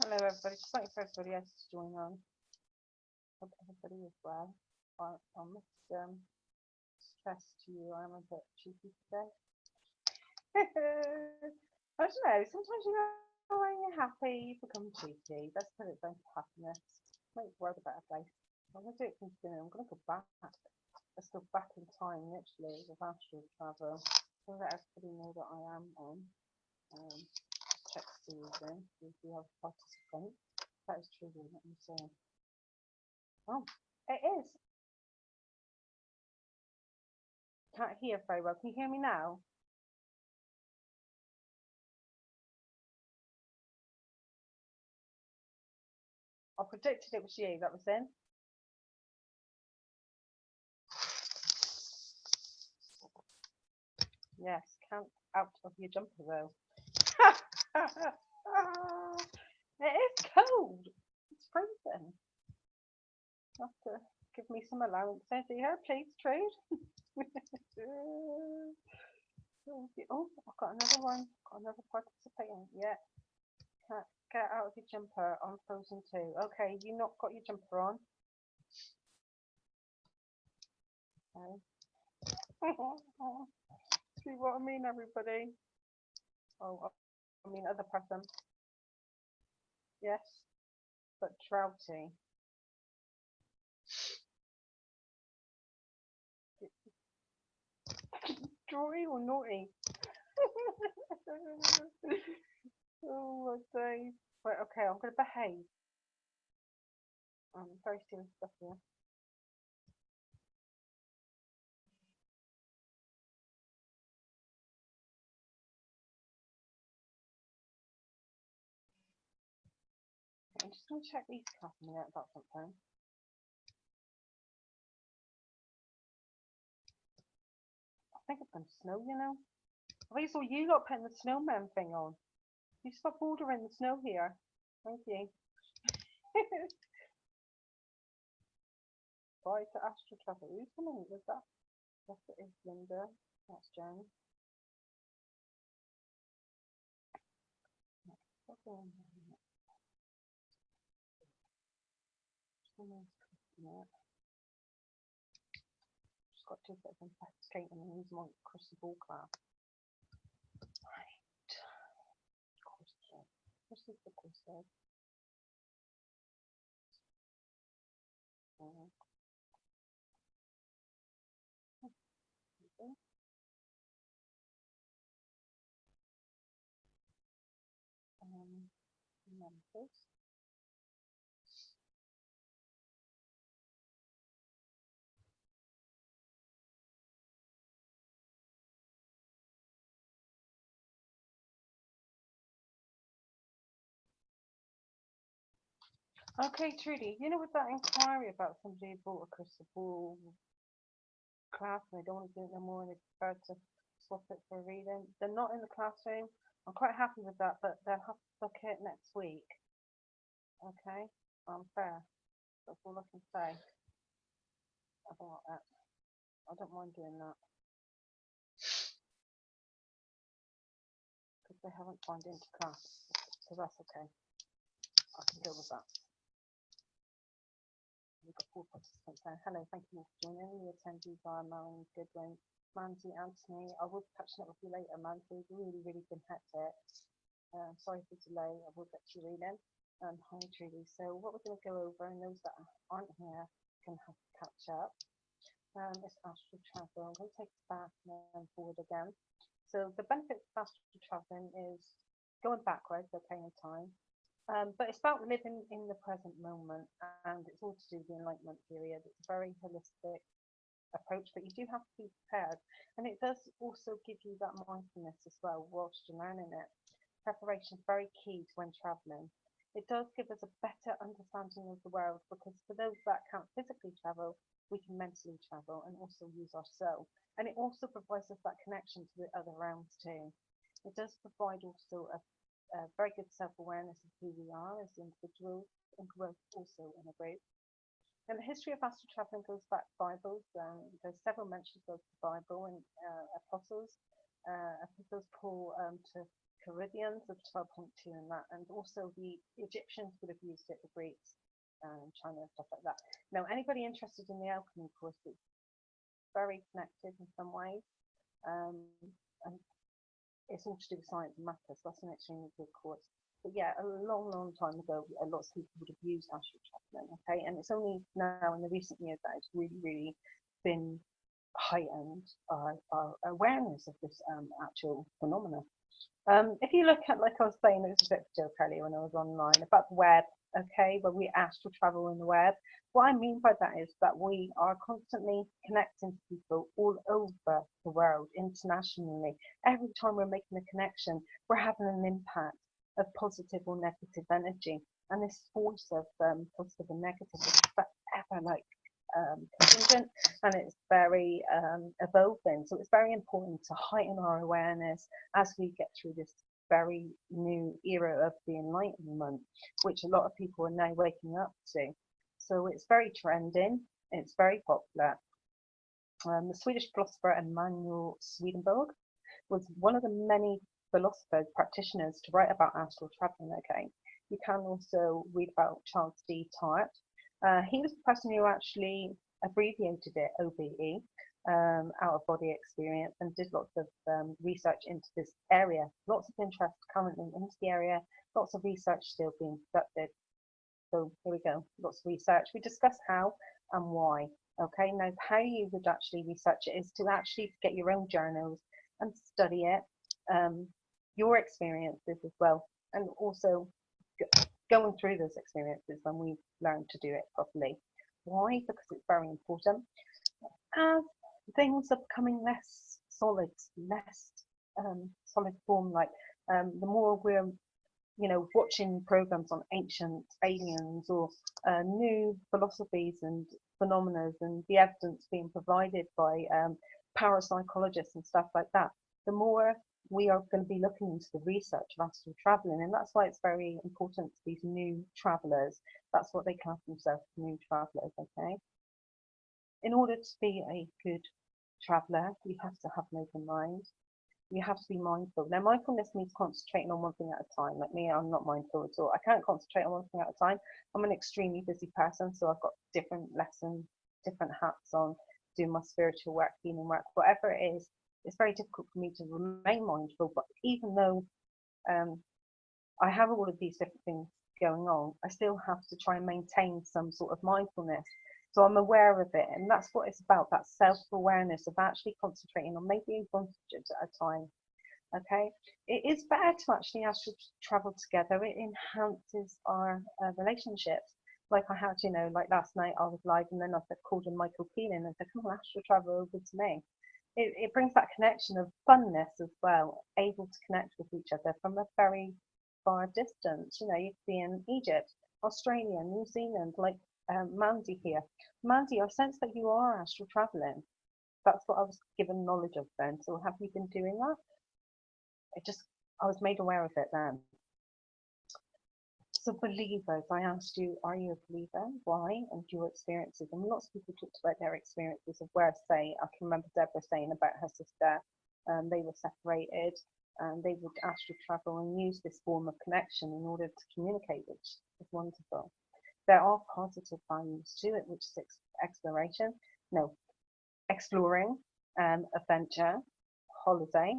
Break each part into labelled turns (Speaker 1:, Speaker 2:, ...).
Speaker 1: Hello everybody, just waiting for everybody else to join on. Hope everybody is well. I must stress to you I'm a bit cheeky today. I don't know, sometimes when you're happy you become cheeky. Let's put it down to happiness. Make the world a better place. I'm gonna do it from the beginning, I'm gonna go back. Let's go back in time literally with Astral Travel. So let everybody know that I am on. Check season, see if we have a participant. That is true, let me see. Oh, it is. Can't hear very well. Can you hear me now? I predicted it was you that was in. Yes, count out of your jumper though. It is cold. It's freezing. You have to give me some allowance here, please, Trude. Oh, I've got another one. Got another participating. Yeah. Can't get out of your jumper on Frozen 2. Okay, you not got your jumper on. Okay. See what I mean, everybody? Oh, I mean other person. Yes, but droughty. Drawing or naughty? Oh my days. Right, okay, I'm gonna behave. Very serious stuff here. I'm just gonna check these cards a minute about something. I think it's gonna snow, you know. I think it's all you lot putting the snowman thing on. You stop ordering the snow here. Thank you. Bye to Astral Travel. Who's coming with that? Yes, it is Linda. That's Jen. Just got two bits of investigating and use my crystal ball class. Right. Crystal. This is the crystal. Numbers. Okay, Trudy, you know with that inquiry about somebody who bought a crystal ball class and they don't want to do it no more and they prefer to swap it for a reading, they're not in the classroom. I'm quite happy with that, but they'll have to book it next week. Okay, fair. That's all I can say about that. I don't mind doing that because they haven't signed into class, so that's okay. I can deal with that. We've got 4 participants there. Hello, thank you all for joining. The attendees are Marilyn, Goodwin, Mandy, Anthony. I will be catching up with you later, Mandy. It's really, really been hectic. Sorry for the delay. I will get to you reading. Hi, Trudy. So what we're going to go over, and those that aren't here can have to catch up. It's Astral Travel. I'm going to take it back and then forward again. So the benefits of Astral Traveling is going backwards, okay, in time. But it's about living in the present moment, and it's all to do with the Enlightenment period. It's a very holistic approach, but you do have to be prepared. And it does also give you that mindfulness as well whilst you're learning it. Preparation is very key to when traveling. It does give us a better understanding of the world because for those that can't physically travel, we can mentally travel and also use our soul. And it also provides us that connection to the other realms too. It does provide also a very good self-awareness of who we are as individuals and growth also in a group. And the history of astral traveling goes back to Bibles. There's several mentions of the Bible and apostles. Apostles Paul to Caribbeans of 12.2 and that, and also the Egyptians would have used it, the Greeks, China, stuff like that. Now, anybody interested in the alchemy course, it's very connected in some ways, and it's all to do with science and maths, so that's an extremely good course. But yeah, a long, long time ago, lots of people would have used astral traveling, okay? And it's only now in the recent years that it's really, really been heightened our awareness of this actual phenomena. If you look at, like I was saying, it was a bit of a joke earlier when I was online about the web, okay, where we astral travel in the web. What I mean by that is that we are constantly connecting to people all over the world, internationally. Every time we're making a connection, we're having an impact of positive or negative energy. And this force of positive and negative is forever like contingent, and it's very evolving. So it's very important to heighten our awareness as we get through this very new era of the Enlightenment, which a lot of people are now waking up to. So it's very trending, it's very popular. The Swedish philosopher Emanuel Swedenborg was one of the many philosophers, practitioners to write about astral traveling. Okay, you can also read about Charles D. Tart. He was the person who actually abbreviated it, OBE, out of body experience, and did lots of research into this area. Lots of interest currently into the area, lots of research still being conducted. So here we go, lots of research. We discuss how and why. Okay, now how you would actually research it is to actually get your own journals and study it, your experiences as well, and also going through those experiences when we learn to do it properly. Why? Because it's very important. As things are becoming less solid, less solid form, like the more we're watching programs on ancient aliens or new philosophies and phenomena and the evidence being provided by parapsychologists and stuff like that, the more we are going to be looking into the research of astral traveling, and that's why it's very important to these new travelers. That's what they class themselves, new travelers. Okay, in order to be a good traveler, you have to have an open mind. You have to be mindful. Now, mindfulness means concentrating on one thing at a time. Like me, I'm not mindful at all. I can't concentrate on one thing at a time. I'm an extremely busy person, so I've got different lessons, different hats on, doing my spiritual work, healing work, whatever it is. It's very difficult for me to remain mindful. But even though I have all of these different things going on, I still have to try and maintain some sort of mindfulness. So I'm aware of it, and that's what it's about, that self-awareness of actually concentrating on maybe one subject at a time. Okay, it is better to actually astral travel together. It enhances our relationships. Like I had, like last night I was live, and then I called in Michael Keelan and said, come on, astral travel over to me. It brings that connection of funness as well, able to connect with each other from a very far distance. You could be in Egypt, Australia, New Zealand, like Mandy here. Mandy, I sense that you are astral traveling. That's what I was given knowledge of then. So have you been doing that? I was made aware of it then. So believers, I asked you, are you a believer? Why? And your experiences. And lots of people talked about their experiences of where, say, I can remember Deborah saying about her sister, they were separated, and they would astral travel and use this form of connection in order to communicate, which is wonderful. There are positive values to it, which is exploring, adventure, holiday.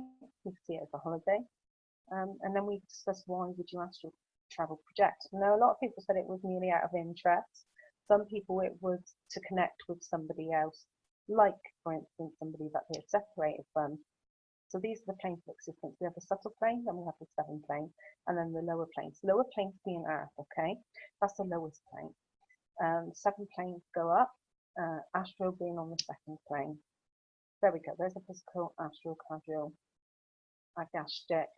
Speaker 1: You can see it as a holiday. And then we discussed why would you astral travel project. Now, a lot of people said it was merely out of interest. Some people it was to connect with somebody else, like, for instance, somebody that they had separated from. So these are the planes of existence. We have the subtle plane, then we have the seven plane, and then the lower planes. Lower planes being Earth, okay? That's the lowest plane. Seven planes go up, astral being on the second plane. There we go. There's a physical, astral, causal, agastic,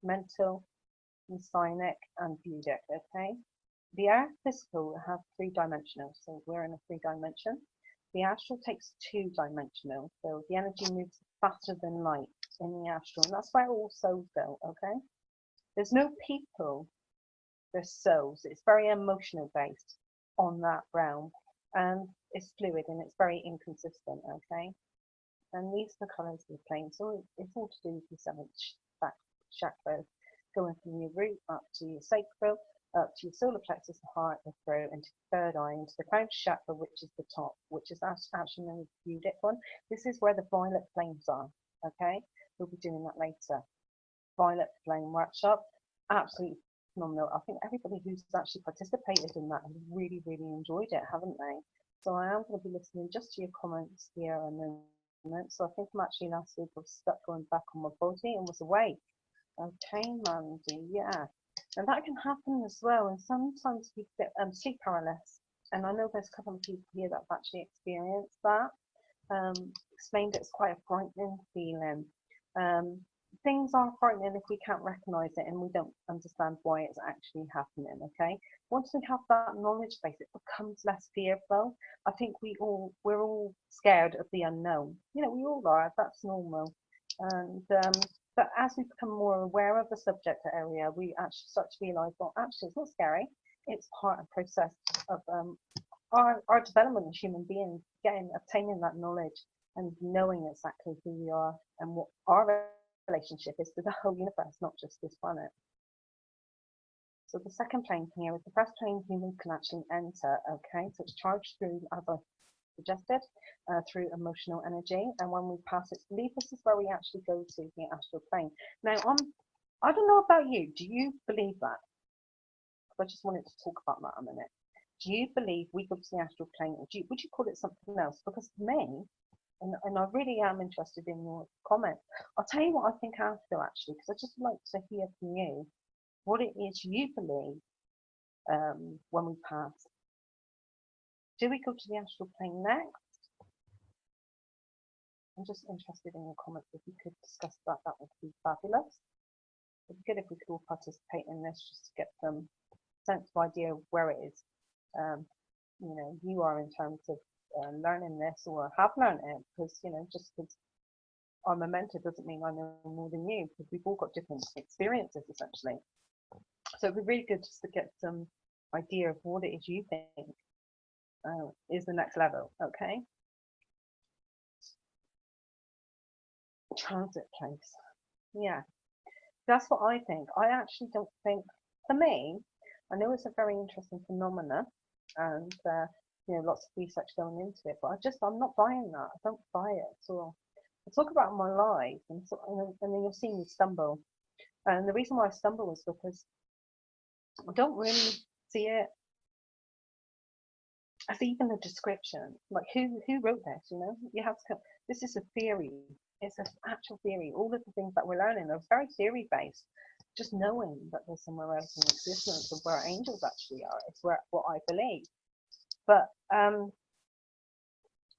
Speaker 1: mental, psionic, and budic, okay? The Earth physical has three-dimensional, so we're in a three-dimension. The astral takes two-dimensional, so the energy moves faster than light in the astral, and that's where all souls go, okay? There's no people, there's souls. It's very emotional based on that realm, and it's fluid and it's very inconsistent, okay? And these are the colours of the plane, so it's all to do with the seventh chakras, going from your root up to your sacral, up to your solar plexus, the heart, the throat, into the third eye, into the crown chakra, which is the top, which is actually known as the Budic one. This is where the violet flames are. Okay, we'll be doing that later. Violet flame workshop, absolutely phenomenal. I think everybody who's actually participated in that has really, really enjoyed it, haven't they? So I am going to be listening just to your comments here in a moment. So I think I'm actually last week I was stuck going back on my body and was awake. Okay, Mandy, yeah. And that can happen as well. And sometimes we get sleep paralysis. And I know there's a couple of people here that have actually experienced that. Explained it's quite a frightening feeling. Things are frightening if we can't recognize it and we don't understand why it's actually happening. Okay, once we have that knowledge base, it becomes less fearful. I think we're all scared of the unknown. You know, we all are. That's normal. And but as we become more aware of the subject area, we actually start to realize, well, actually, it's not scary. It's part and process of our development as human beings, obtaining that knowledge and knowing exactly who we are and what our relationship is to the whole universe, not just this planet. So the second plane here is the first plane humans can actually enter. Okay, so it's charged through, as I suggested, through emotional energy, and when we pass it, this is where we actually go to the astral plane. Now, I don't know about you. Do you believe that? I just wanted to talk about that a minute. Do you believe we go to the astral plane, or would you call it something else? Because for me, and I really am interested in your comments. I'll tell you what I think I feel actually, because I just like to hear from you what it is you believe when we pass. Do we go to the astral plane next? I'm just interested in your comments. If you could discuss that, that would be fabulous. It'd be good if we could all participate in this just to get some sense of idea of where it is. You know, you are in terms of learning this or have learned it, because you know, just because I'm a mentor doesn't mean I know more than you, because we've all got different experiences essentially. So it'd be really good just to get some idea of what it is you think is the next level. Okay, transit place. Yeah, that's what I think. I actually don't think, for me, I know it's a very interesting phenomena, and you know, lots of research going into it, but I'm not buying that. I don't buy it at all. I talk about my life, and then you'll see me stumble. And the reason why I stumble is because I don't really see it as even a description. Like who wrote this? You know, you have to come. This is a theory. It's an actual theory. All of the things that we're learning are very theory based. Just knowing that there's somewhere else in existence of where angels actually are. It's what I believe. But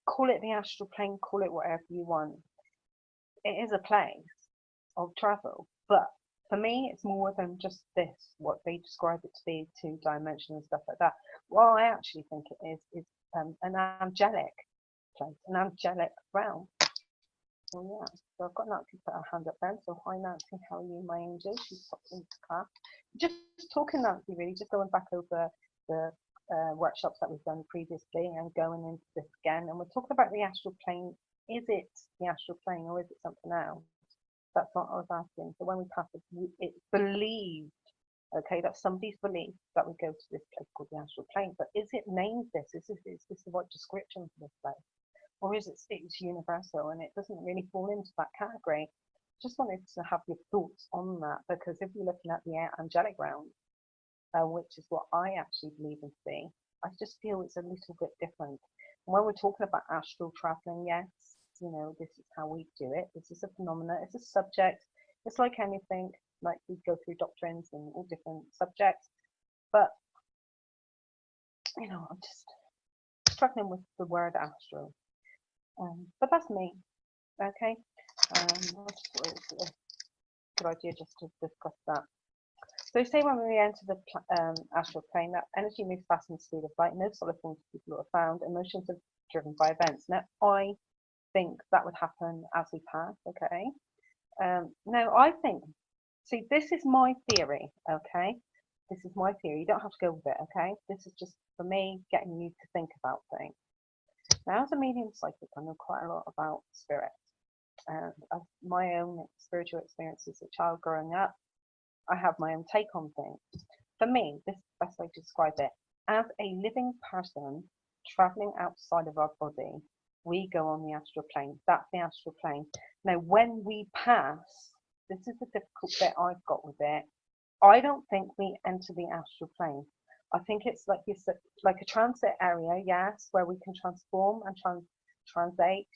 Speaker 1: call it the astral plane, call it whatever you want. It is a place of travel, but for me, it's more than just this, what they describe it to be, two-dimensional and stuff like that. What I actually think it is an angelic place, an angelic realm. Oh yeah, so I've got Nancy put her hand up then. So hi Nancy, how are you, my angel? She's popped into class. Just talking, Nancy, really, just going back over the workshops that we've done previously and going into this again. And we're talking about the astral plane. Is it the astral plane or is it something else? That's what I was asking. So when we pass it, it's believed, okay, that's somebody's belief that we go to this place called the astral plane. But is it named this? Is this the right description for this place? Or is it's universal and it doesn't really fall into that category? Just wanted to have your thoughts on that, because if you're looking at the angelic realm, which is what I actually believe in to be, I just feel it's a little bit different. And when we're talking about astral traveling, yes, you know, this is how we do it. This is a phenomena. It's a subject. It's like anything. Like we go through doctrines and all different subjects, but you know, I'm just struggling with the word astral. But that's me. Okay. I just thought it was a good idea just to discuss that. So say when we enter the astral plane, that energy moves fast in the speed of light. No solid forms of people are found. Emotions are driven by events. Now, I think that would happen as we pass. Okay. Now, I think, see, this is my theory. Okay. This is my theory. You don't have to go with it. Okay. This is just for me getting you to think about things. Now, as a medium psychic, I know quite a lot about spirit. of my own spiritual experiences as a child growing up, I have my own take on things. For me, this is the best way to describe it. As a living person traveling outside of our body, we go on the astral plane. That's the astral plane. Now, when we pass, this is the difficult bit I've got with it. I don't think we enter the astral plane. I think it's like you said, like a transit area, yes, where we can transform and translate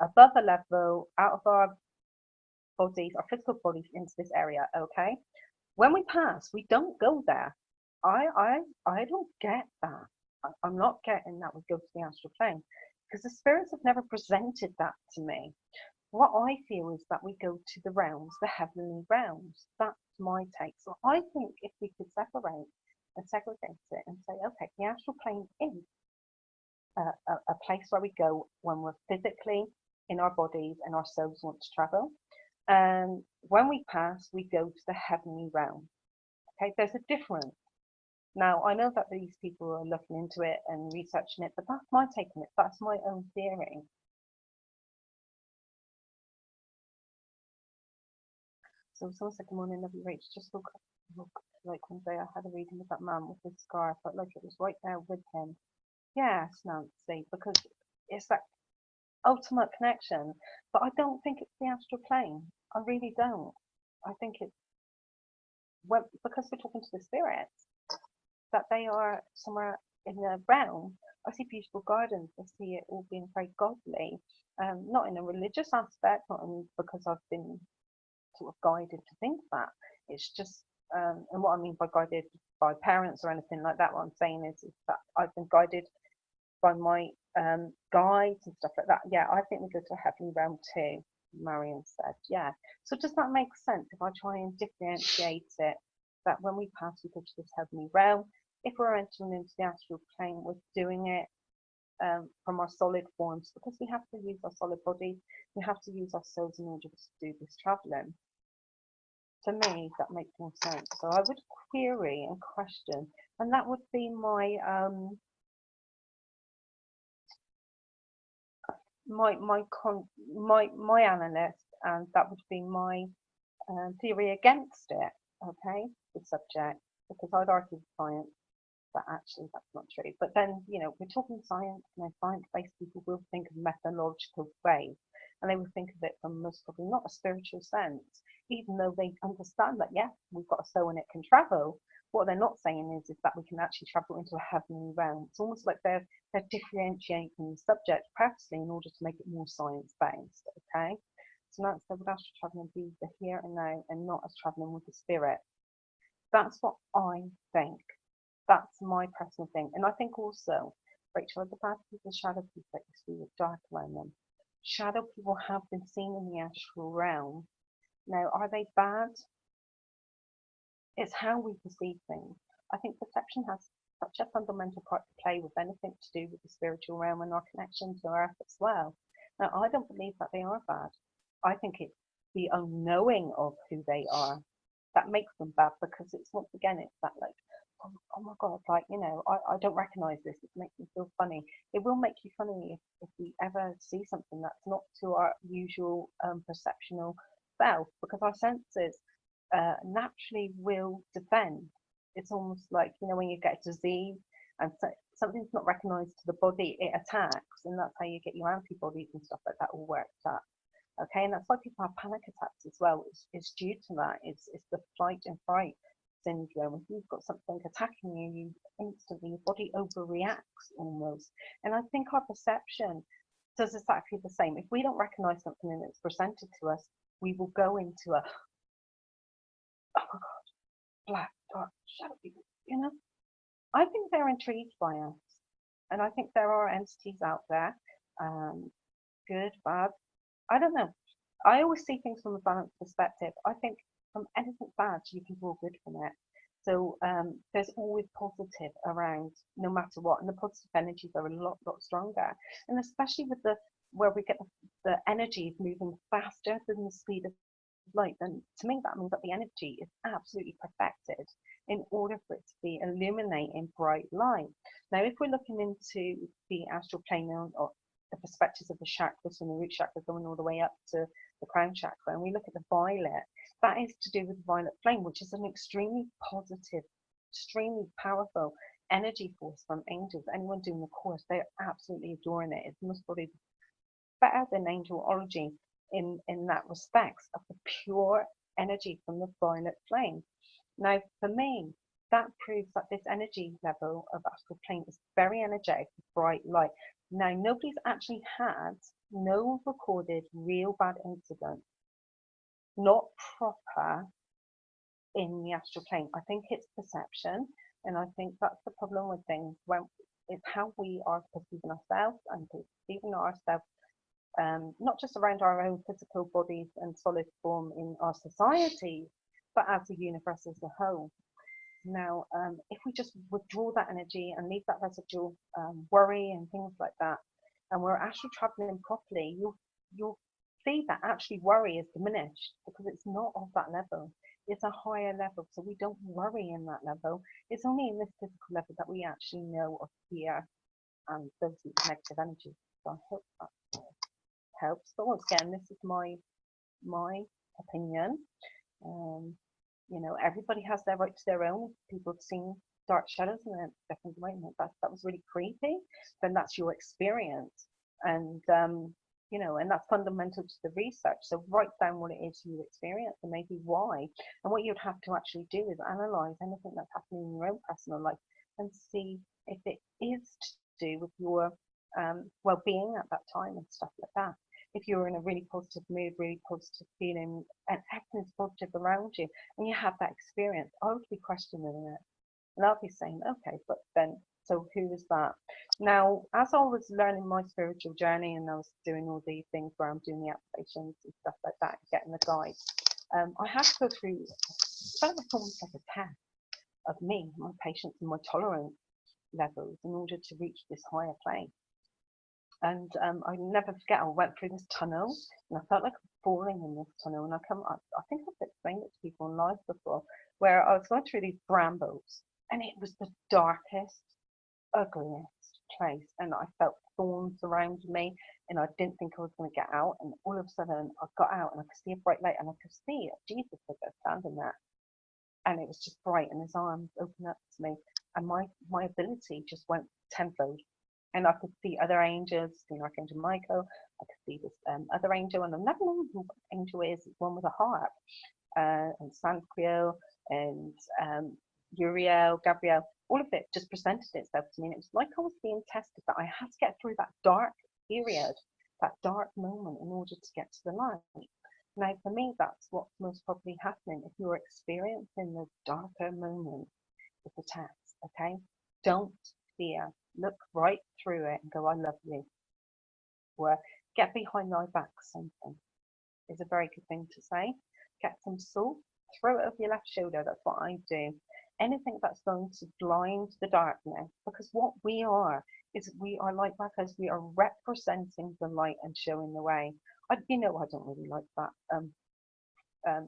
Speaker 1: above a level out of our bodies, our physical bodies, into this area. Okay, when we pass, we don't go there. I don't get that. I'm not getting that we go to the astral plane because the spirits have never presented that to me. What I feel is that we go to the realms, the heavenly realms. That's my take. So I think if we could separate and segregate it and say, okay, the astral plane is a place where we go when we're physically in our bodies and our souls want to travel. And when we pass, we go to the heavenly realm. Okay, there's a difference. Now, I know that these people are looking into it and researching it, but that's my take on it. That's my own theory. So someone said, good morning, lovely Rach. Just look like one day I had a reading with that man with his scar. I felt like it was right there with him. Yes, Nancy, because it's that ultimate connection. But I don't think it's the astral plane. I really don't. I think it's because we're talking to the spirits, that they are somewhere in the realm. I see beautiful gardens. I see it all being very godly. Not in a religious aspect, not because I've been sort of guided to think that. It's just, and what I mean by guided by parents or anything like that, what I'm saying is that I've been guided by my guides and stuff like that. Yeah, I think we go to a heavenly realm too, Marion said. Yeah. So does that make sense if I try and differentiate it, that when we pass, we go to this heavenly realm? If we're entering into the astral plane, we're doing it from our solid forms, because we have to use our solid bodies, we have to use our souls in order to do this traveling. To me, that makes more sense. So I would query and question, and that would be my my analyst, and that would be my theory against it. Okay, the subject, because I'd argue with science that actually that's not true. But then, you know, we're talking science, and science-based people will think of methodological ways, and they will think of it from most probably not a spiritual sense, even though they understand that, yes, we've got a soul and it can travel. What they're not saying is that we can actually travel into a heavenly realm. It's almost like they're differentiating the subject purposely in order to make it more science-based, okay? So that's the astral traveling be the here and now and not as traveling with the spirit. That's what I think. That's my personal thing. And I think also, Rachel, the bad people, shadow people that you see with dark around them. Shadow people have been seen in the astral realm. Now, are they bad? It's how we perceive things. I think perception has such a fundamental part to play with anything to do with the spiritual realm and our connection to Earth as well. Now, I don't believe that they are bad. I think it's the unknowing of who they are that makes them bad, because it's, once again, it's that like, oh my God, like, you know, I don't recognize this. It makes me feel funny. It will make you funny if we ever see something that's not to our usual perceptional self, because our senses naturally will defend. It's almost like, you know, when you get a disease and something's not recognized to the body, it attacks, and that's how you get your antibodies and stuff like that all worked up. Okay, and that's why people have panic attacks as well. It's due to that. It's the flight and fright syndrome. If you've got something attacking you, you instantly, your body overreacts almost. And I think our perception does exactly the same. If we don't recognize something and it's presented to us, we will go into a, oh my God, black, dark, shadow people, you know? I think they're intrigued by us. And I think there are entities out there, good, bad. I don't know. I always see things from a balanced perspective. I think from anything bad, you can draw good from it. So there's always positive around, no matter what. And the positive energies are a lot stronger. And especially with where we get the energies moving faster than the speed of light, then to me that means that the energy is absolutely perfected in order for it to be illuminating bright light. Now, if we're looking into the astral plane, or the perspectives of the chakras, from the root chakra going all the way up to the crown chakra, and we look at the violet, that is to do with the violet flame, which is an extremely positive, extremely powerful energy force from angels. Anyone doing the course, they're absolutely adoring it. It's most probably better than angelology in that respect, of the pure energy from the violet flame. Now, for me, that proves that this energy level of astral plane is very energetic, bright light. Now, nobody's actually had no recorded real bad incident, not proper, in the astral plane. I think it's perception, and I think that's the problem with things. When it's how we are perceiving ourselves and perceiving ourselves, not just around our own physical bodies and solid form in our society, but as a universe as a whole. Now, if we just withdraw that energy and leave that residual worry and things like that, and we're astral traveling properly, you'll see that actually worry is diminished, because it's not of that level. It's a higher level, so we don't worry in that level. It's only in this physical level that we actually know of fear and those negative energies. So I hope that helps. But once again, this is my opinion. You know, everybody has their right to their own. People have seen dark shadows in a different way, and that was really creepy, then that's your experience. And you know, and that's fundamental to the research. So write down what it is you experience and maybe why. And what you'd have to actually do is analyze anything that's happening in your own personal life and see if it is to do with your well-being at that time and stuff like that. If you're in a really positive mood, really positive feeling, and everything's positive around you, and you have that experience, I would be questioning it. And I'll be saying, okay, but then, so who is that? Now, as I was learning my spiritual journey and I was doing all these things where I'm doing the applications and stuff like that, getting the guides, I had to go through, felt like almost like a test of me, my patience and my tolerance levels in order to reach this higher plane. And I never forget, I went through this tunnel and I felt like I'm falling in this tunnel. And I think I've explained it to people in live before, where I was going through these brambles and it was the darkest, ugliest place. And I felt thorns around me and I didn't think I was going to get out. And all of a sudden I got out and I could see a bright light and I could see Jesus standing there. And it was just bright and his arms opened up to me. And my ability just went tenfold. And I could see other angels, you know, Archangel Michael. I could see this other angel, and I've never known who the angel is. It's one with a harp, and Sancriel, and Uriel, Gabriel. All of it just presented itself to me, and it was like I was being tested. That I had to get through that dark period, that dark moment, in order to get to the light. Now, for me, that's what's most probably happening. If you're experiencing the darker moment of the test, okay, don't fear. Look right through it and go, I love you. Or get behind thy back, something is a very good thing to say. Get some salt, throw it over your left shoulder. That's what I do. Anything that's going to blind the darkness, because what we are is we are light workers. We are representing the light and showing the way. You know, I don't really like that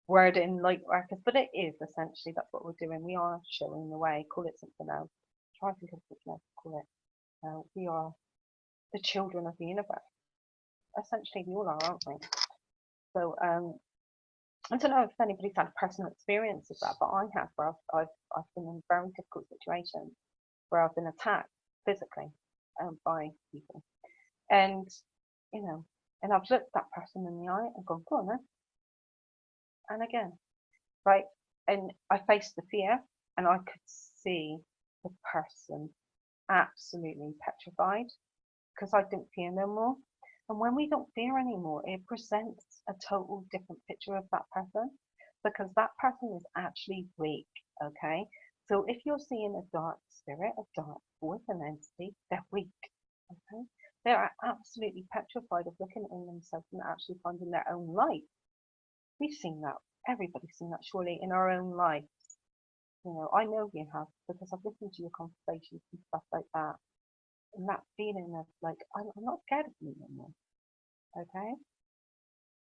Speaker 1: word in light workers, but it is essentially, that's what we're doing. We are showing the way. Call it something else. Try to think of something else to call it. We are the children of the universe. Essentially, we all are, aren't we? So I don't know if anybody's had a personal experience of that, but I have, where I've been in very difficult situations where I've been attacked physically by people. And, you know, and I've looked that person in the eye and gone, go on then. And again, right? And I faced the fear and I could see the person absolutely petrified because I didn't fear no more. And when we don't fear anymore, it presents a total different picture of that person, because that person is actually weak, okay? So if you're seeing a dark spirit, a dark force, an entity, they're weak, okay? They are absolutely petrified of looking in themselves and actually finding their own light. We've seen that. Everybody's seen that surely in our own life. You know, I know you have, because I've listened to your conversations and stuff like that. And that feeling of like, I'm not scared of you anymore, okay?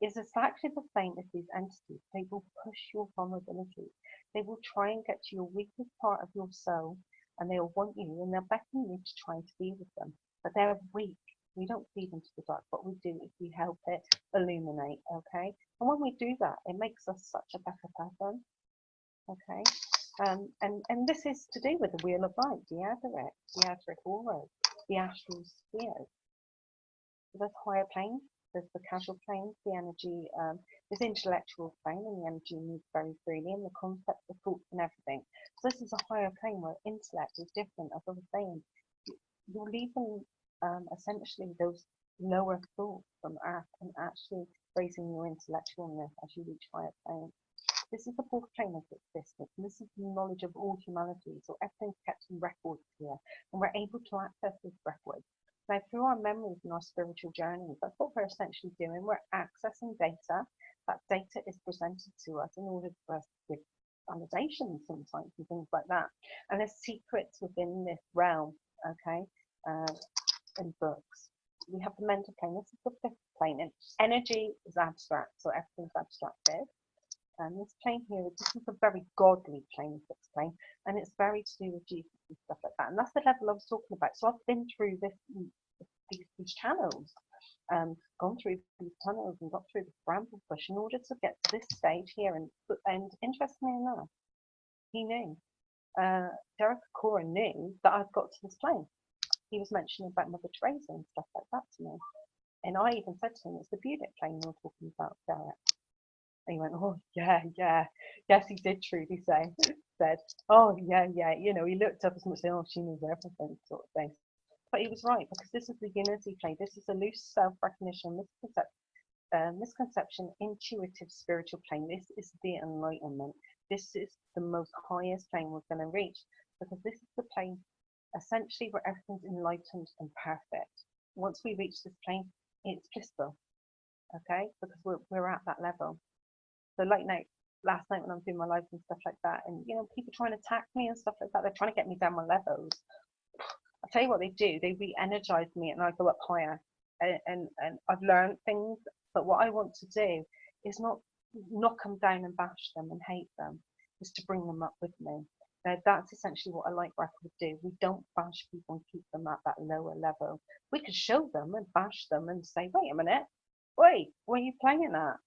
Speaker 1: Is exactly the same as these entities. They will push your vulnerability. They will try and get to your weakest part of your soul, and they'll want you, and they'll beckon you to try to be with them. but they're weak. We don't feed into the dark. What we do is we help it illuminate, okay? And when we do that, it makes us such a better person, okay? And this is to do with the wheel of light, the etheric aura, the astral sphere. There's higher planes, there's the causal planes, the energy, there's intellectual plane, and the energy moves very freely, and the concept, the thoughts, and everything. So this is a higher plane where intellect is different. As I was saying, you're leaving essentially those lower thoughts from Earth and actually raising your intellectualness as you reach higher planes. This is the fourth plane of existence, and this is the knowledge of all humanity. So everything's kept in records here, and we're able to access this records. Now, through our memories and our spiritual journeys, that's what we're essentially doing. We're accessing data. That data is presented to us in order for us to give validations sometimes and things like that. And there's secrets within this realm, okay, in books. We have the mental plane. This is the fifth plane, and energy is abstract, so everything's abstracted. And this plane here, this is a very godly plane, fixed plane, and it's very to do with Jesus and stuff like that. And that's the level I was talking about. So I've been through these channels, gone through these tunnels and got through this bramble bush in order to get to this stage here. And interestingly enough, he knew, Derek Cora knew that I'd got to this plane. He was mentioning about Mother Teresa and stuff like that to me. And I even said to him, it's the Budic plane you're talking about, Derek. And he went, oh, yeah. Yes, he did truly say, said, oh, yeah. You know, he looked up as much as, oh, she knows everything, sort of thing. But he was right, because this is the unity plane. This is a loose self-recognition, misconception, intuitive spiritual plane. This is the enlightenment. This is the most highest plane we're going to reach, because this is the plane, essentially, where everything's enlightened and perfect. Once we reach this plane, it's blissful, okay? Because we're at that level. So like last night when I'm doing my lives and stuff like that, and you know, people trying to attack me and stuff like that, they're trying to get me down my levels. I'll tell you what they do, they re-energize me and I go up higher. And I've learned things, but what I want to do is not knock them down and bash them and hate them, is to bring them up with me. Now that's essentially what a light worker would do. We don't bash people and keep them at that lower level. We can show them and bash them and say, wait a minute, wait, what are you playing at?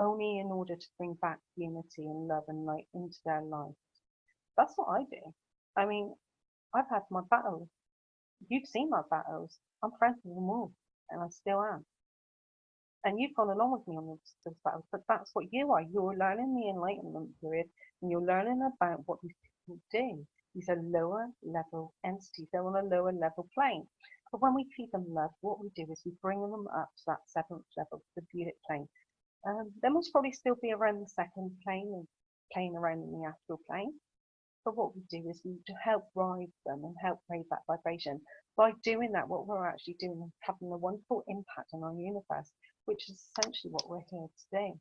Speaker 1: Only in order to bring back unity and love and light into their life. That's what I do. I mean, I've had my battles. You've seen my battles. I'm friends with them all, and I still am. And you've gone along with me on those battles, but that's what you are. You're learning the enlightenment period, and you're learning about what these people do. These are lower level entities. They're on a lower level plane. But when we feed them love, what we do is we bring them up to that seventh level, the Budic plane. They must probably still be around the second plane and playing around in the astral plane. But what we do is we help rise them and help raise that vibration. By doing that, what we're actually doing is having a wonderful impact on our universe, which is essentially what we're here to do.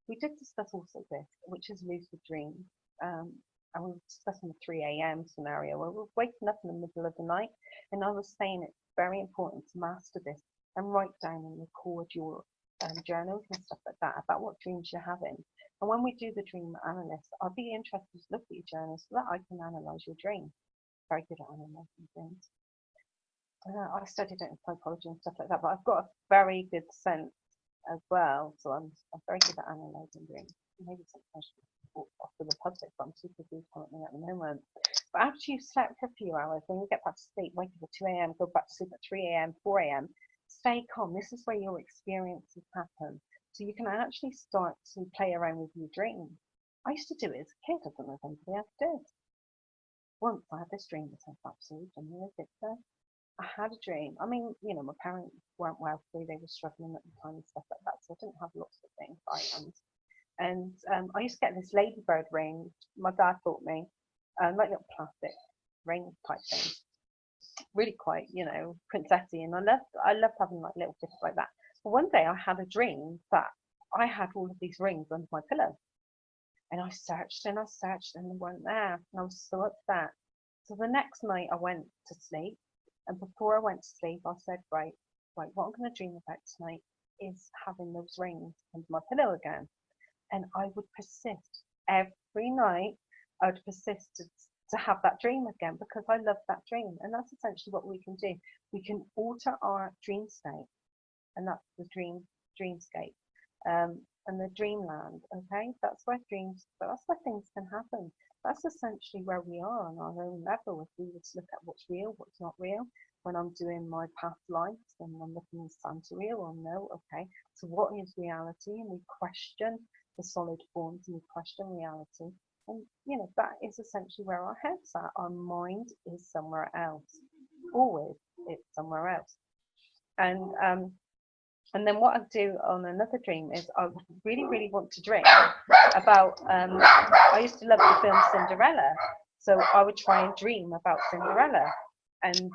Speaker 1: We did discuss also this, which is lucid dreams. And we were discussing the 3 a.m. scenario where we're waking up in the middle of the night. And I was saying it's very important to master this and write down and record your journals and stuff like that about what dreams you're having. And when we do the dream analysis, I'll be interested to look at your journals so that I can analyze your dream. Very good at analyzing dreams. I studied it in psychology and stuff like that, but I've got a very good sense as well, so I'm very good at analyzing dreams. Maybe something I should offer the public, but I'm super busy currently at the moment. But after you've slept for a few hours, when you get back to sleep, wake up at 2 a.m., go back to sleep at 3 a.m., 4 a.m., stay calm. This is where your experiences happen. So you can actually start to play around with your dreams. I used to do it as a kid. I don't know if anybody else did. Once I had this dream that I absolutely ridiculous. I had a dream. I mean, you know, my parents weren't wealthy. They were struggling at the time and stuff like that. So I didn't have lots of things, items. And I used to get this ladybird ring. My dad bought me, like little plastic ring type thing. Really quite, you know, princessy, and I loved having like little gifts like that. But one day I had a dream that I had all of these rings under my pillow, and I searched and they weren't there, and I was so upset. So the next night I went to sleep, and before I went to sleep I said, right, what I'm going to dream about tonight is having those rings under my pillow again. And I would persist every night. I would persist to to have that dream again because I love that dream. And that's essentially what we can do. We can alter our dream state, and that's the dreamscape. And the dreamland, okay? That's where things can happen. That's essentially where we are on our own level. If we were to look at what's real, what's not real, when I'm doing my past lives and I'm looking, is Santa real or no? Okay, so what is reality? And we question the solid forms and we question reality. And you know, that is essentially where our head's at. Our mind is somewhere else. Always it's somewhere else. And then what I do on another dream is I really, really want to dream about, I used to love the film Cinderella. So I would try and dream about Cinderella. And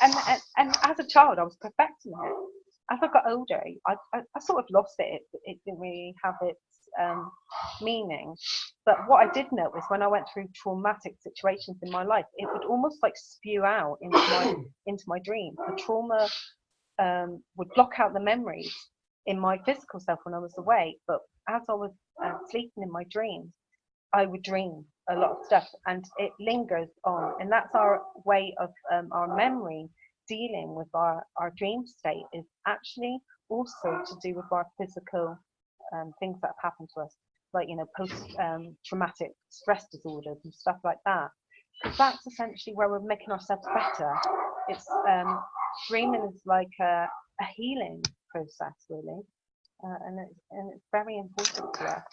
Speaker 1: as a child, I was perfecting it. As I got older, I sort of lost it. It didn't really have its meaning. But what I did notice when I went through traumatic situations in my life, it would almost like spew out into my dream. The trauma would block out the memories in my physical self when I was awake, but as I was sleeping in my dreams, I would dream a lot of stuff, and it lingers on. And that's our way of our memory dealing with our dream state, is actually also to do with our physical things that have happened to us, like, you know, post traumatic stress disorders and stuff like that. Because that's essentially where we're making ourselves better. It's dreaming is like a healing process, really, and it's very important to us.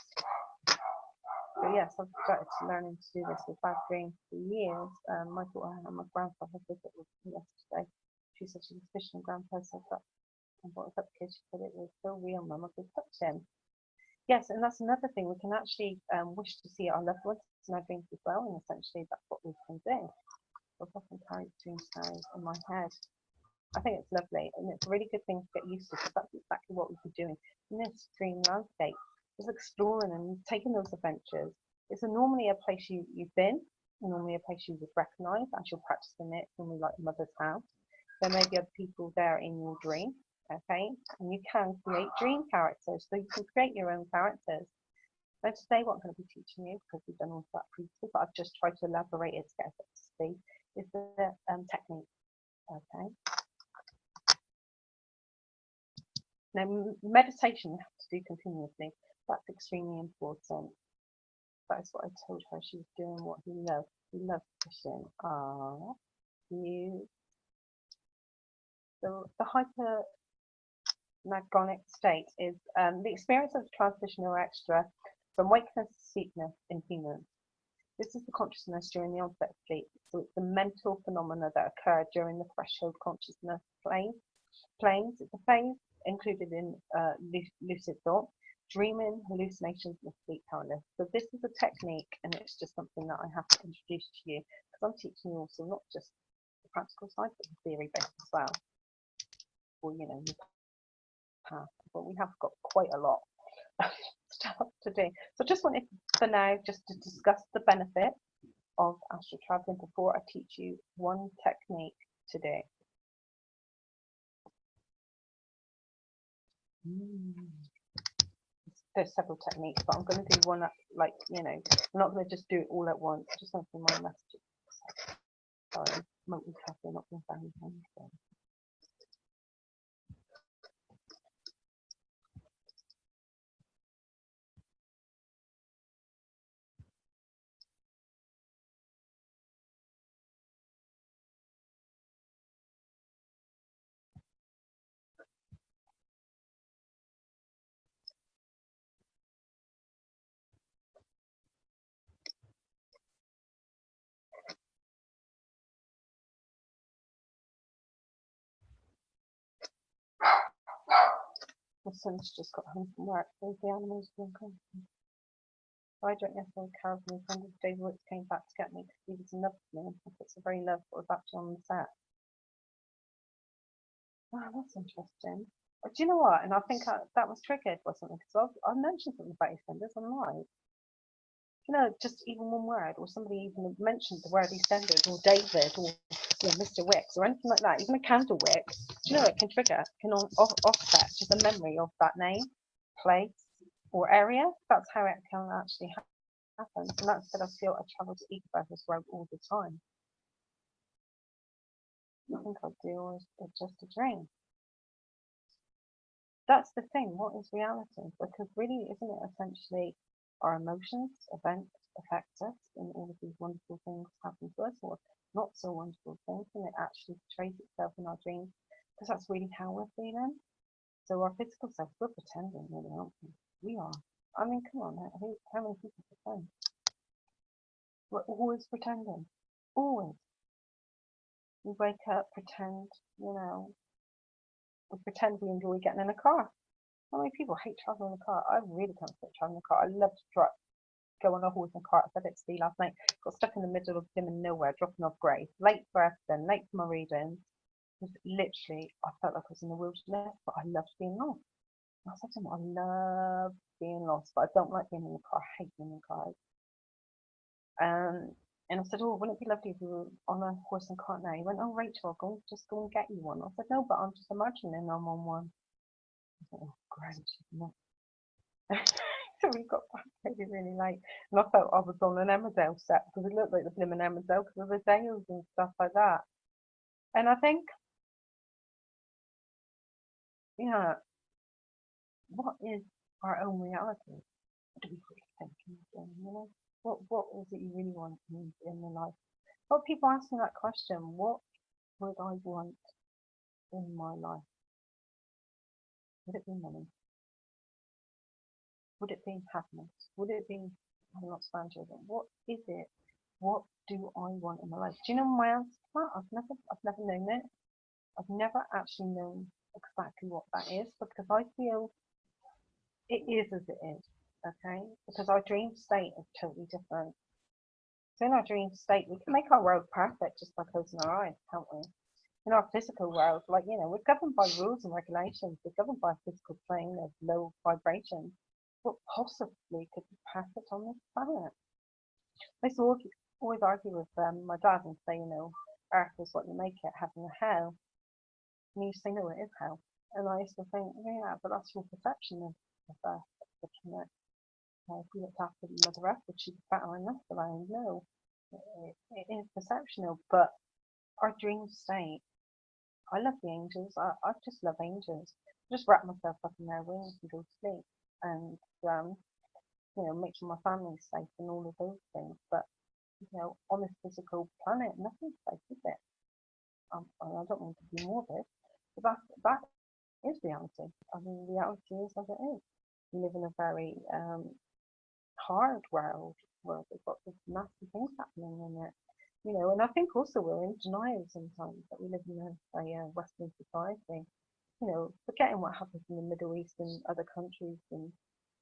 Speaker 1: So yes, I've started learning to do this with bad dreams for years. My daughter and my grandfather visit with me yesterday. She said she was fishing, and grandpa said that, and what was up, kid? She said it was so real, mum, I could touch him. Yes, and that's another thing. We can actually wish to see our loved ones in our dreams as well, and essentially that's what we can do. I've often carried dream scenarios in my head. I think it's lovely, and it's a really good thing to get used to, because that's exactly what we've been doing in this dream landscape, is exploring and taking those adventures. It's normally a place you've been, normally a place you would recognise as you're practicing it, normally like mother's house. There may be other people there in your dream, okay? And you can create dream characters, so you can create your own characters. And today what I'm going to be teaching you, because we've done all of that previously, but I've just tried to elaborate it to get us up to speed, is the technique, okay? Now, meditation you have to do continuously. That's extremely important. That's what I told her. She was doing what he loved. He loved fishing. You. So the hypernagonic state is the experience of transition or extra from wakefulness to sleepness in humans. This is the consciousness during the onset of sleep. So it's the mental phenomena that occur during the threshold consciousness planes. It's a phase included in lucid thought, dreaming, hallucinations, and sleep paralysis. So this is a technique, and it's just something that I have to introduce to you, because I'm teaching you also not just the practical side, but the theory based as well. Or, you know, but we have got quite a lot of stuff to do. So I just wanted, for now, just to discuss the benefit of astral traveling before I teach you one technique today. There's several techniques, but I'm going to do one that, like, you know, I'm not going to just do it all at once. I just want to my messages. Sorry, multitasking, not being very handy. My son's just got home from work, so the animals have been constant. I don't necessarily care for me. Friend of David Wicks came back to get me because he was in love with me. I put some very love what was actually on the set. Oh, that's interesting. Do you know what? And I think that was triggered or something, because I mentioned something about EastEnders online. You know, just even one word, or somebody even mentioned the word EastEnders, or David, or Mr. Wicks, or anything like that, even a candle wick. Do you know, it can trigger, can offset just a memory of that name, place, or area. That's how it can actually happen. happens. And that's that I feel I travel to equalize this road all the time. I think I do, or is it just a dream? That's the thing. What is reality? Because really, isn't it essentially our emotions, events affect us, and all of these wonderful things happen to us, or not so wonderful things, and it actually portrays itself in our dreams, because that's really how we're feeling. So our physical self, we're pretending, really, aren't we? We are. I mean, come on, how many people pretend? We're always pretending. Always. We wake up, pretend, we pretend we enjoy getting in a car. How many people hate traveling in a car? I really can't stand traveling in a car. I love to go on a horse and cart. I said it to Steve last night. Got stuck in the middle of them in nowhere, dropping off Grace. Late for everything, late for my readings. Was literally, I felt like I was in the wilderness, but I loved being lost. And I said to him, I love being lost, but I don't like being in the car. I hate being in cars. And I said, oh, wouldn't it be lovely if we were on a horse and cart now? He went, oh, Rachel, just go and get you one. I said, no, but I'm just imagining I'm on one. I said, oh, great. So we got back really, really late. And I felt I was on an Emmerdale set because it looked like the blimmin' Emmerdale because of the dales and stuff like that. And I think, yeah, what is our own reality? What do we really think? What is it you really want in the life? Well, people ask me that question, what would I want in my life? Would it be money? Would it be happiness? Would it be, I'm not Spanish, what is it? What do I want in my life? Do you know my answer to that? I've never known it. I've never actually known exactly what that is because I feel it is as it is, okay? Because our dream state is totally different. So in our dream state, we can make our world perfect just by closing our eyes, can't we? In our physical world, we're governed by rules and regulations. We're governed by a physical plane of low vibration. What possibly could be perfect on this planet? I used to always argue with my dad and say, Earth is what you make it, heaven or hell. And he used to say, no, it is hell. And I used to think, yeah, but that's your perception of Earth. If we looked after Mother Earth, would she be better or less aligned? No, it is perceptional. But our dream state, I love the angels. I just love angels. Just wrap myself up in their wings and go to sleep. And make sure my family's safe and all of those things. But on this physical planet, nothing's safe, is it? I don't mean to be morbid, but that is reality. I mean, reality is as it is. We live in a very hard world where there's lots of nasty things happening in it. And I think also we're in denial sometimes that we live in a Western society. Forgetting what happens in the Middle East and other countries and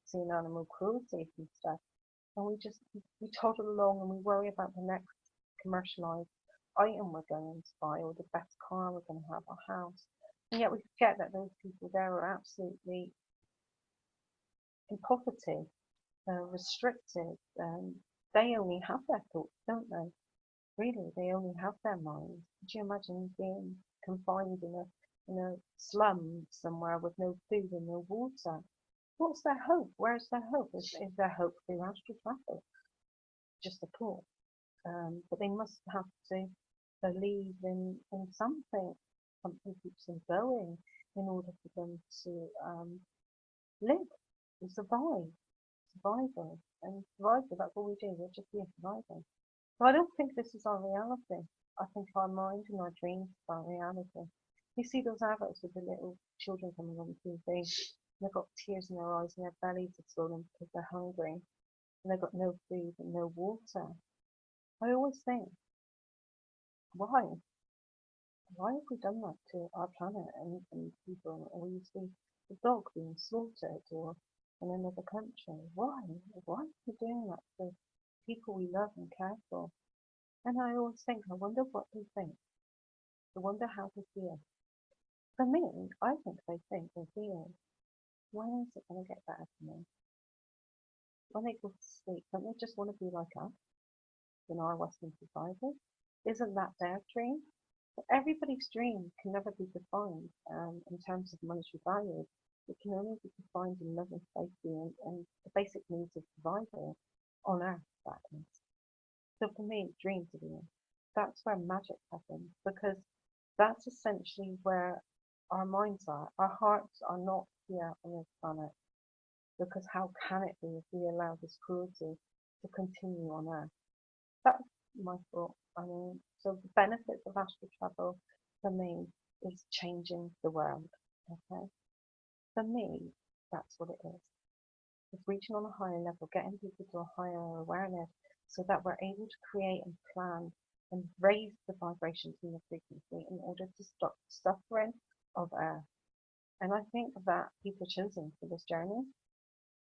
Speaker 1: seeing animal cruelty and stuff. And we toddle along and we worry about the next commercialized item we're going to buy or the best car we're going to have, our house. And yet we forget that those people there are absolutely in poverty, restricted. They only have their thoughts, don't they? Really, they only have their minds. Could you imagine being confined in a slum somewhere with no food and no water? What's their hope? Where's their hope? Is their hope through astral travel? Just a thought. But they must have to believe in something keeps them going in order for them to live, to survive. Survival. And survival, that's all we do, we're just here surviving. So I don't think this is our reality. I think our mind and our dreams are our reality. You see those adverts with the little children coming on TV, and they've got tears in their eyes and their bellies are swollen because they're hungry, and they've got no food and no water. I always think, why? Why have we done that to our planet and people? Or you see the dog being slaughtered or in another country. Why? Why are we doing that to people we love and care for? And I always think, I wonder what they think. I wonder how they feel. For me, I think they think they feel, when is it going to get better for me? When they go to sleep, don't they just want to be like us in our Western society? Isn't that their dream? But everybody's dream can never be defined in terms of monetary value. It can only be defined in love and safety and the basic needs of survival. on Earth, that is. So for me, dreams are real. That's where magic happens, because that's essentially where our minds are. Our hearts are not here on this planet, because how can it be if we allow this cruelty to continue on Earth? That's my thought. I mean, so the benefits of astral travel for me is changing the world. Okay, for me, that's what it is. It's reaching on a higher level, getting people to a higher awareness, so that we're able to create and plan and raise the vibrations in the frequency in order to stop the suffering of Earth. And I think that people are chosen for this journey.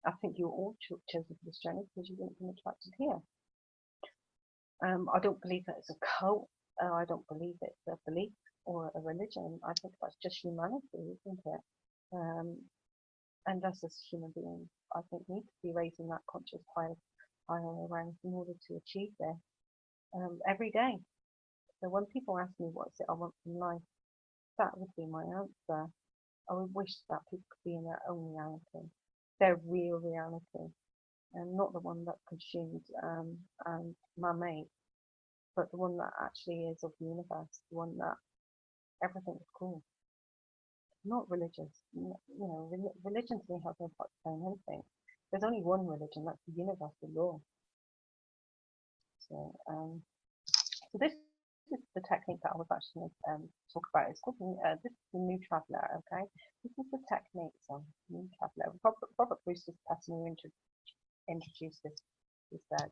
Speaker 1: I think you're all chosen for this journey because you've been attracted here. I don't believe that it's a cult. I don't believe it's a belief or a religion. I think that's just humanity, isn't it? And us as human beings, I think, need to be raising that conscious higher awareness in order to achieve this every day. So when people ask me what is it I want from life, that would be my answer. I would wish that people could be in their own reality, their real reality, and not the one that's consumed and man-made, but the one that actually is of the universe, the one that everything is cool. Not religious. Religion to me has no part to play in anything. There's only one religion, that's the universal law. So this is the technique that I was actually going to talk about. It's called this is the New Traveler. Okay, this is the technique. So New Traveler. Robert Bruce is the person who introduced this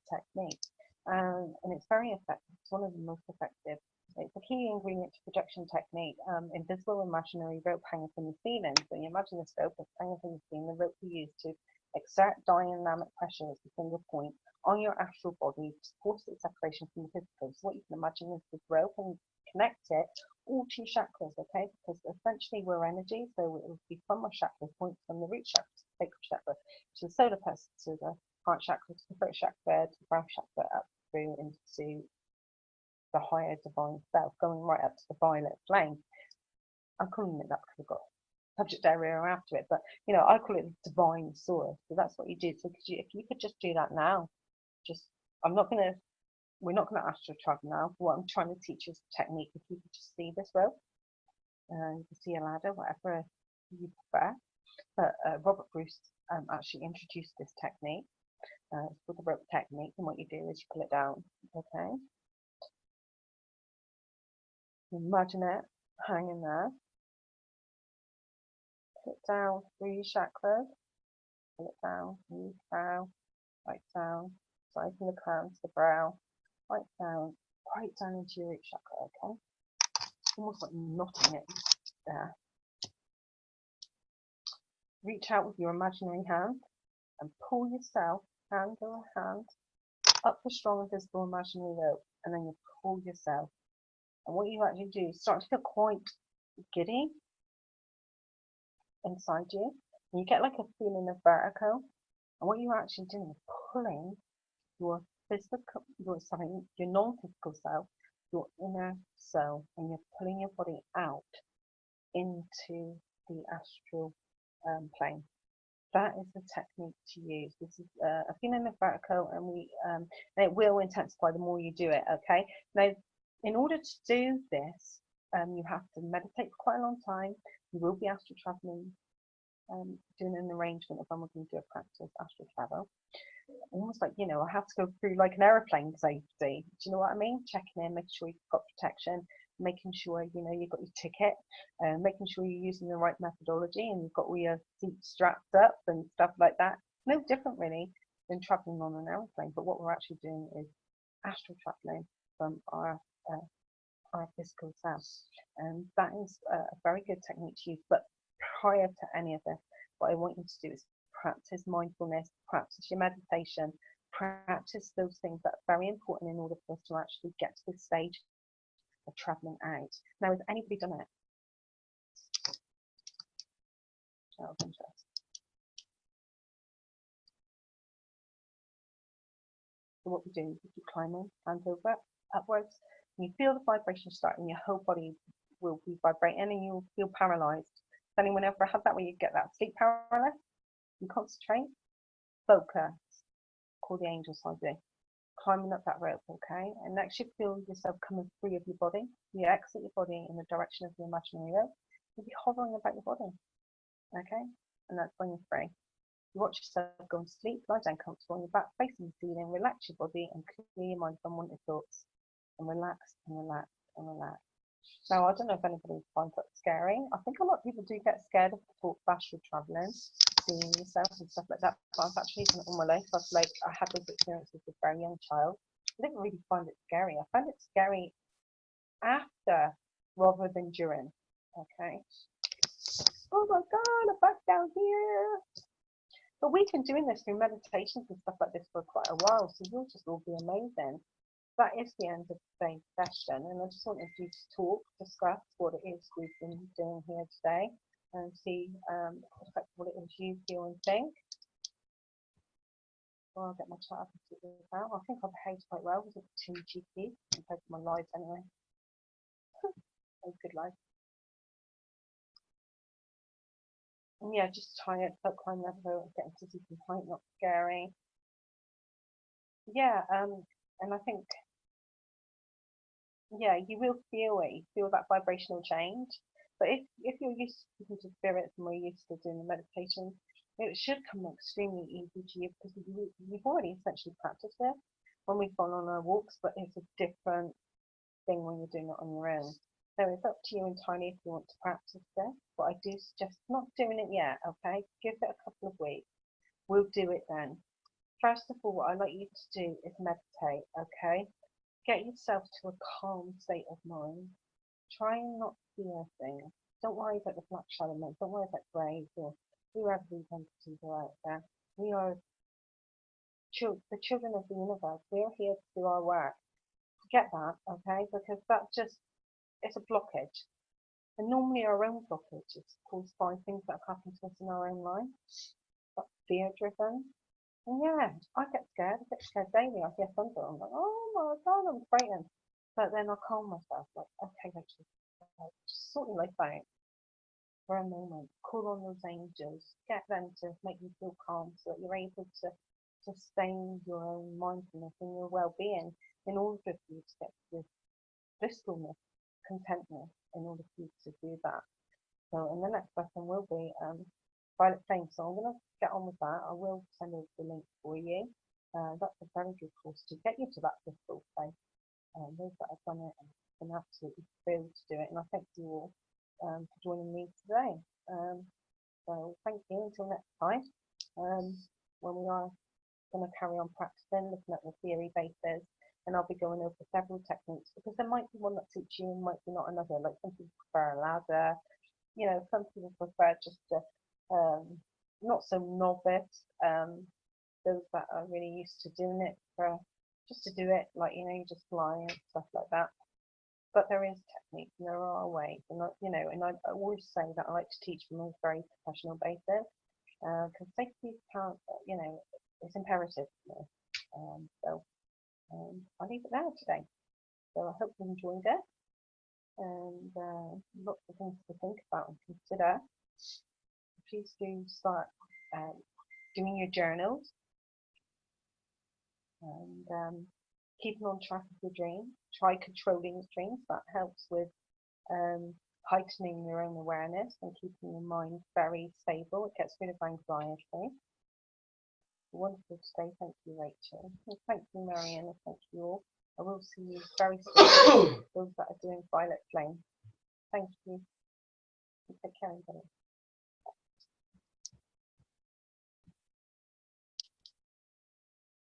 Speaker 1: technique, and it's very effective. It's one of the most effective. It's a key ingredient to projection technique. Invisible imaginary rope hanging from the ceiling. So you imagine this rope is hanging from the ceiling. The rope you use to exert dynamic pressure as the finger point on your astral body to force its separation from the physical. So what you can imagine is this rope and connect it all to your chakras, okay? Because essentially we're energy, so it will be from our chakras, points from the root chakra to the sacral chakra, to the solar plexus, to the heart chakra, to the throat chakra, to the brow chakra, up through into the higher divine self, going right up to the violet flame. I'm calling it that because I've got subject area after it, but I call it the divine source. So that's what you do. So if you could just do that now, we're not gonna astral travel now. What I'm trying to teach you is the technique. If you could just see this rope, you can see a ladder, whatever you prefer. But Robert Bruce actually introduced this technique. It's called the rope technique, and what you do is you pull it down. Okay. Imagine it hanging there. Pull it down through your chakras. Pull it down through your crown, right down, side from the crown to the brow, right down into your root chakra. Okay, almost like knotting it there. Reach out with your imaginary hand and pull yourself, hand over hand, up the strong invisible imaginary rope, and then you pull yourself. And what you actually do is start to feel quite giddy inside you. And you get like a feeling of vertigo. And what you're actually doing is pulling your your non-physical self, your inner soul, and you're pulling your body out into the astral plane. That is the technique to use. This is a feeling of vertigo, and it will intensify the more you do it. Okay. Now, in order to do this, you have to meditate for quite a long time. You will be astral traveling, doing an arrangement of when we're going to do a practice astral travel. Almost like, I have to go through like an aeroplane safety. Do you know what I mean? Checking in, making sure you've got protection, making sure, you've got your ticket, making sure you're using the right methodology and you've got all your seats strapped up and stuff like that. No different really than traveling on an aeroplane, but what we're actually doing is astral traveling from our physical self. And that is a very good technique to use. But prior to any of this, what I want you to do is practice mindfulness, practice your meditation, practice those things that are very important in order for us to actually get to this stage of traveling out. Now, has anybody done it? Out of interest. So what we do is we keep climbing, hands over, upwards, and you feel the vibration starting, your whole body will be vibrating and you'll feel paralyzed. Has anyone ever had that where you get that sleep paralysis? You concentrate, focus, call the angel side do. Climbing up that rope, okay? And next you feel yourself coming free of your body. You exit your body in the direction of the imaginary rope. You'll be hovering about your body, okay? And that's when you're free. You watch yourself go to sleep, lie down comfortable on your back, facing the ceiling, relax your body and clear your mind from unwanted thoughts. And relax and relax and relax. Now, I don't know if anybody finds that scary. I think a lot of people do get scared of the thought of astral traveling, seeing yourself and stuff like that. But I've actually done it all my life. I had those experiences as a very young child. I didn't really find it scary. I found it scary after rather than during. Okay. Oh my God, I'm back down here. But we've been doing this through meditations and stuff like this for quite a while, so you'll just all be amazing. That is the end of today's session, and I just wanted you to talk, discuss what it is we've been doing here today, and see what it is you feel and think. Well, I'll get my chat up and see this out. I think I behaved quite well. I wasn't too cheeky compared to my lives anyway. A good life. And yeah, just tired, but climbing that rope, getting to see some height, not scary. Yeah, and I think, yeah, you will feel it. You feel that vibrational change. But if you're used to speaking to spirits and we're used to doing the meditation, it should come extremely easy to you because you've already essentially practiced it when we've gone on our walks, but it's a different thing when you're doing it on your own. So it's up to you entirely if you want to practice this, but I do suggest not doing it yet, okay? Give it a couple of weeks. We'll do it then. First of all, what I'd like you to do is meditate, okay? Get yourself to a calm state of mind. Try and not fear things. Don't worry about the black shadow men. Don't worry about graves or whoever these entities are out there. We are the children of the universe. We are here to do our work. Get that, okay? Because that just, it's a blockage. And normally our own blockage is caused by things that have happened to us in our own life. That's fear driven. And yeah, I get scared. I get scared daily. I hear thunder. I'm like, oh my God, I'm frightened. But then I calm myself, like, okay, Rachel, just sort your life out for a moment. Call on those angels. Get them to make you feel calm so that you're able to sustain your own mindfulness and your well-being in order for you to get this blissfulness, contentness, in order for you to do that. So, and the next lesson will be Violet Flame. So I'm going to get on with that. I will send over the link for you. That's a very good course to get you to that blissful place. Those that have done it and been absolutely thrilled to do it, and I thank you all for joining me today. So thank you until next time, when we are going to carry on practicing, looking at the theory basis, and I'll be going over several techniques because there might be one that suits you and might be not another. Like some people prefer a ladder, you know, some people prefer just a not so novice, those that are really used to doing it for just to do it, like, you know, you just fly and stuff like that. But there is techniques and there are ways, and you know, and I always say that I like to teach from a very professional basis because safety can't, you know, it's imperative. You know? So I'll leave it there today. So I hope you enjoyed it, and lots of things to think about and consider. Please do start doing your journals and keeping on track of your dreams. Try controlling your dreams. That helps with heightening your own awareness and keeping your mind very stable. It gets rid of anxiety. Wonderful today. Thank you, Rachel. And thank you, Marianne. And thank you all. I will see you very soon. Those that are doing Violet Flame. Thank you. Take care, everybody.